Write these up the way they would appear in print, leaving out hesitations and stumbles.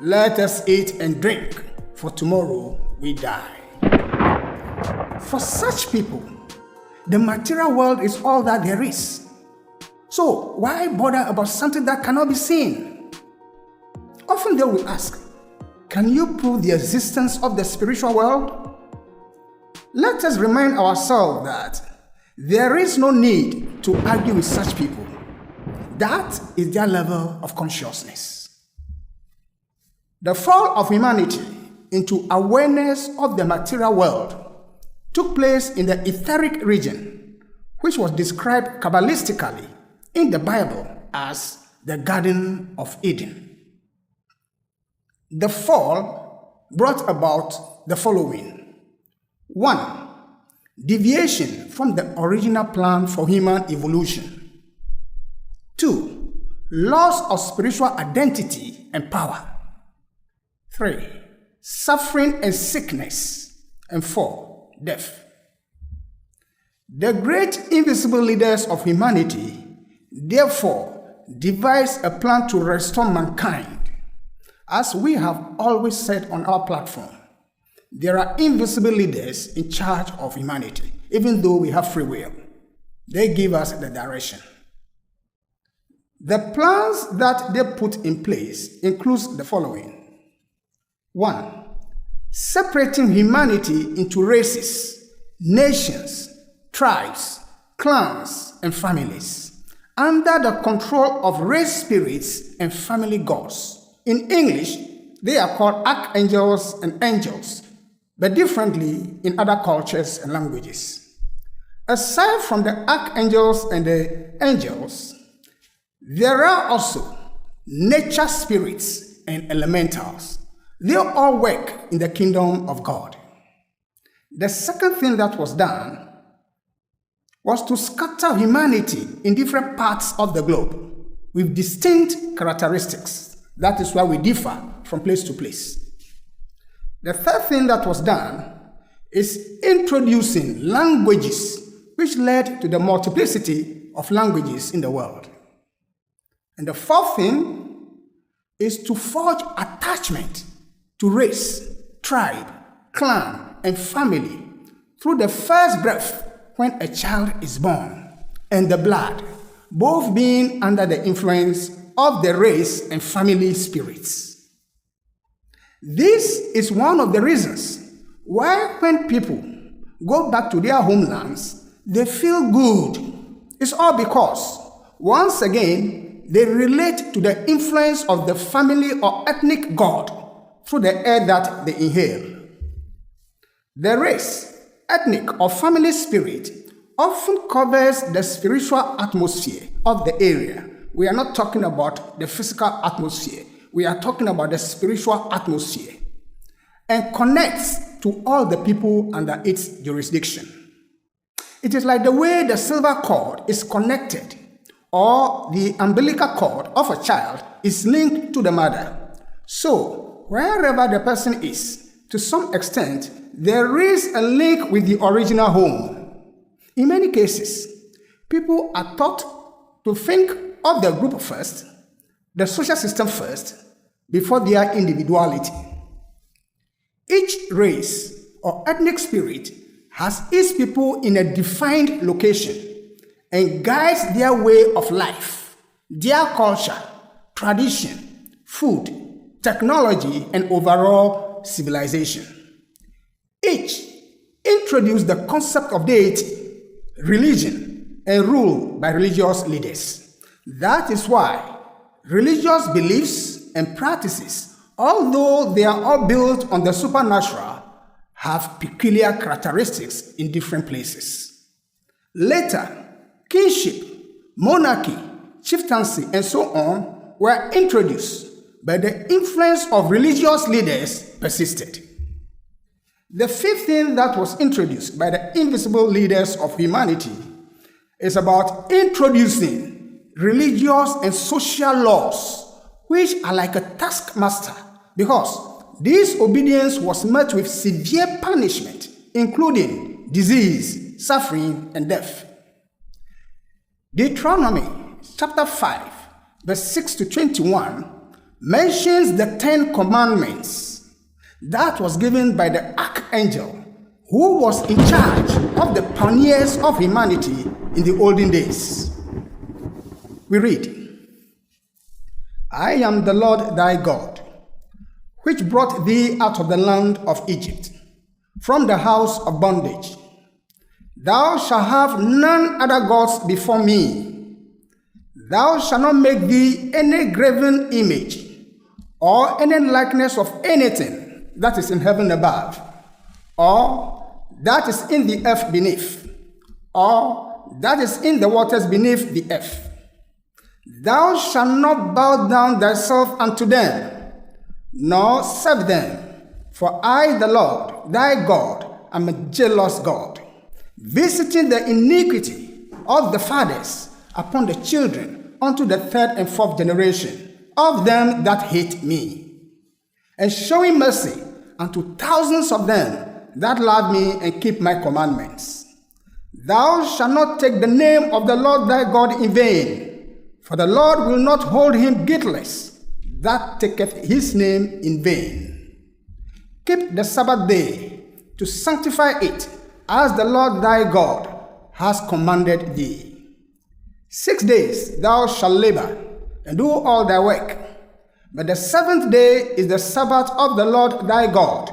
Let us eat and drink, for tomorrow we die. For such people, the material world is all that there is. So why bother about something that cannot be seen? Often they will ask, can you prove the existence of the spiritual world? Let us remind ourselves that there is no need to argue with such people. That is their level of consciousness. The fall of humanity into awareness of the material world took place in the etheric region, which was described Kabbalistically in the Bible as the Garden of Eden. The fall brought about the following. 1. Deviation from the original plan for human evolution. 2. Loss of spiritual identity and power. 3. Suffering and sickness. And 4. Death. The great invisible leaders of humanity therefore devised a plan to restore mankind. As we have always said on our platform, there are invisible leaders in charge of humanity, even though we have free will. They give us the direction. The plans that they put in place includes the following. 1. Separating humanity into races, nations, tribes, clans, and families, under the control of race spirits and family gods. In English, they are called archangels and angels, but differently in other cultures and languages. Aside from the archangels and the angels, there are also nature spirits and elementals. They all work in the kingdom of God. The second thing that was done was to scatter humanity in different parts of the globe with distinct characteristics. That is why we differ from place to place. The third thing that was done is introducing languages, which led to the multiplicity of languages in the world. And the fourth thing is to forge attachment to race, tribe, clan, and family through the first breath when a child is born, and the blood, both being under the influence of the race and family spirits. This is one of the reasons why when people go back to their homelands, they feel good. It's all because, once again, they relate to the influence of the family or ethnic god through the air that they inhale. The race, ethnic, or family spirit often covers the spiritual atmosphere of the area. We are not talking about the physical atmosphere. We are talking about the spiritual atmosphere, and connects to all the people under its jurisdiction. It is like the way the silver cord is connected, or the umbilical cord of a child is linked to the mother. So, wherever the person is, to some extent, there is a link with the original home. In many cases, people are taught to think of the group first, the social system first, before their individuality. Each race or ethnic spirit has its people in a defined location and guides their way of life, their culture, tradition, food, technology, and overall civilization. Each introduced the concept of deity, religion, and rule by religious leaders. That is why religious beliefs and practices, although they are all built on the supernatural, have peculiar characteristics in different places. Later, kingship, monarchy, chieftaincy, and so on were introduced, but the influence of religious leaders persisted. The fifth thing that was introduced by the invisible leaders of humanity is about introducing religious and social laws, which are like a taskmaster, because disobedience was met with severe punishment, including disease, suffering, and death. Deuteronomy chapter 5, verse 6 to 21 mentions the 10 commandments that was given by the archangel who was in charge of the pioneers of humanity in the olden days. We read, I am the Lord thy God, which brought thee out of the land of Egypt, from the house of bondage. Thou shalt have none other gods before me. Thou shalt not make thee any graven image, or any likeness of anything that is in heaven above, or that is in the earth beneath, or that is in the waters beneath the earth. Thou shalt not bow down thyself unto them, nor serve them, for I, the Lord, thy God, am a jealous God, visiting the iniquity of the fathers upon the children unto the 3rd and 4th generation of them that hate me, and showing mercy unto thousands of them that love me and keep my commandments. Thou shalt not take the name of the Lord thy God in vain, for the Lord will not hold him guiltless that taketh his name in vain. Keep the Sabbath day to sanctify it, as the Lord thy God has commanded thee. 6 days thou shalt labor and do all thy work, but the 7th day is the Sabbath of the Lord thy God.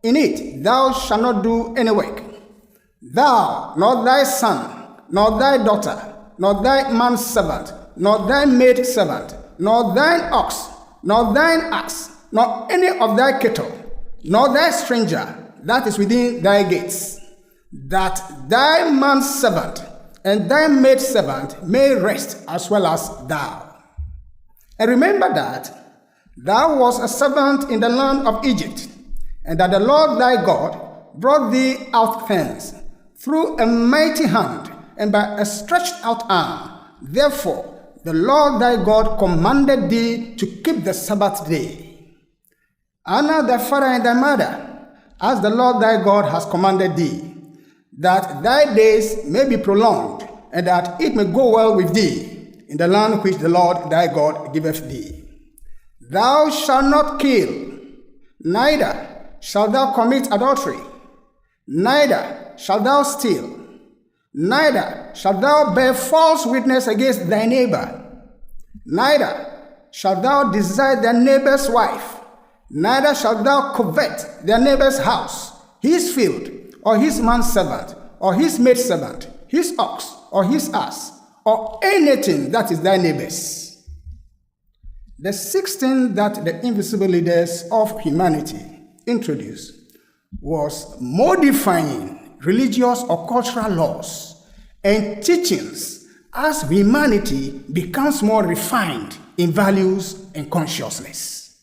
In it thou shalt not do any work, thou, nor thy son, nor thy daughter, nor thy manservant, nor thy maidservant, nor thine ox, nor thine ass, nor any of thy cattle, nor thy stranger that is within thy gates, that thy manservant and thy maidservant may rest as well as thou. And remember that thou wast a servant in the land of Egypt, and that the Lord thy God brought thee out thence through a mighty hand and by a stretched out arm. Therefore the Lord thy God commanded thee to keep the Sabbath day. Honor thy father and thy mother, as the Lord thy God has commanded thee, that thy days may be prolonged, and that it may go well with thee in the land which the Lord thy God giveth thee. Thou shalt not kill, neither shalt thou commit adultery, neither shalt thou steal, neither shalt thou bear false witness against thy neighbor, neither shalt thou desire thy neighbor's wife, neither shalt thou covet thy neighbor's house, his field, or his manservant, or his maidservant, his ox, or his ass, or anything that is thy neighbor's. The 6th thing that the invisible leaders of humanity introduced was modifying religious or cultural laws and teachings as humanity becomes more refined in values and consciousness.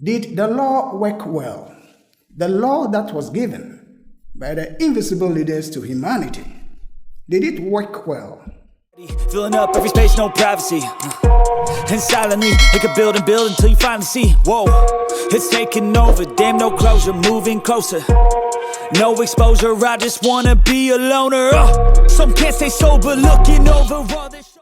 Did the law work well? The law that was given by the invisible leaders to humanity, did it work well? Filling up every space, no privacy. And silently, it could build and build until you finally see. Whoa, it's taking over, damn no closure, moving closer. No exposure, I just wanna be a loner. Some can't stay sober, looking over all this.